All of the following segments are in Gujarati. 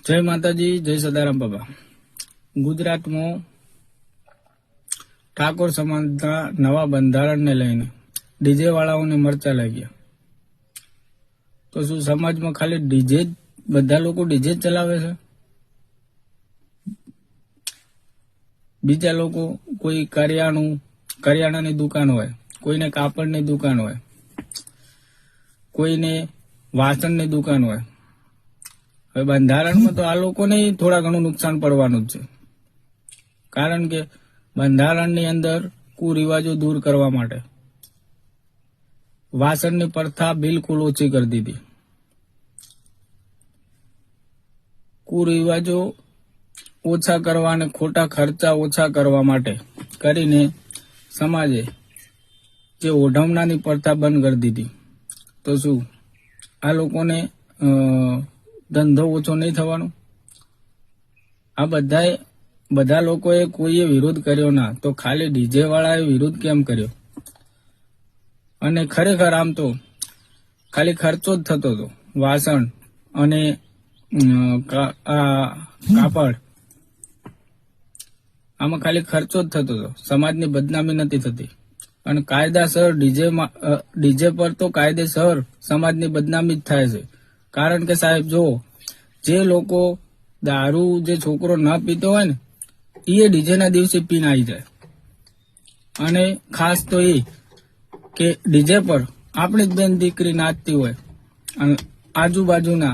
जय माताजी, जय सदाराम बाबा। गुजरात में ठाकोर समाजना नवा बंधारण ने लईने डीजे वाळाओने मरचा लाग्या। तो शू समाज में खाली डीजे बधा लोग डीजे चलावे छे? बीजा लोग कोई करियाणानी दुकान होय, कोईने कापड़नी दुकान होय, कोईने वासणनी दुकान होय। બંધારણ में तो आ लोकोने थोड़ा घणું नुकसान પડવાનું જ છે, કારણ કે બંધારણની અંદર કુરિવાજો દૂર કરવા માટે વાસણની પ્રથા બિલકુલ ઓછી કરી દીધી। કુરિવાજો ઓછા કરવા અને ખોટા ખર્ચા ઓછા કરવા માટે કરીને સમાજે જે ઓઢમણાની પ્રથા બંધ કરી દીધી। તો શું આ લોકોને ધંધો ઓછો નહીં થવાનો? આ બધા લોકોએ કોઈએ વિરોધ કર્યો ના, તો ખાલી ડીજે વાળાએ વિરોધ કેમ કર્યો? અને ખરેખર આમ તો ખાલી ખર્ચો જ થતો હતો, વાસણ અને કાપડ આમાં ખાલી ખર્ચો જ થતો હતો, સમાજની બદનામી નથી થતી। અને કાયદાસર ડીજે પર તો કાયદેસર સમાજની બદનામી જ થાય છે। कारण के साहेब जो जे लोको दारू जे छोकरो न पीतो होय ने ये डीजे ना दिवसे पीने आई जाए। अने खास तो ये के डीजे पर आपणी ज बेन दीकरी नाचती होय अने आजूबाजूना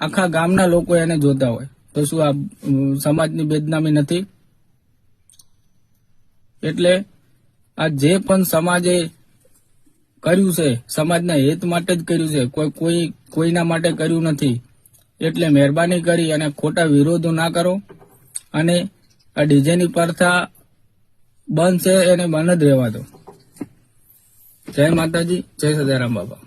आखा गामना लोको एने जोता होय, तो शुं आ समाजनी बदनामी नथी? एटले आ जे पण समाजे કર્યું છે સમાજના હિત માટે જ કર્યું છે, કોઈના માટે કર્યું નથી। એટલે મહેરબાની કરી અને ખોટા વિરોધો ના કરો અને આ ડીજેની પ્રથા બંધ છે એને બંધ જ રહેવા દો। જય માતાજી, જય સદારામ બાબા।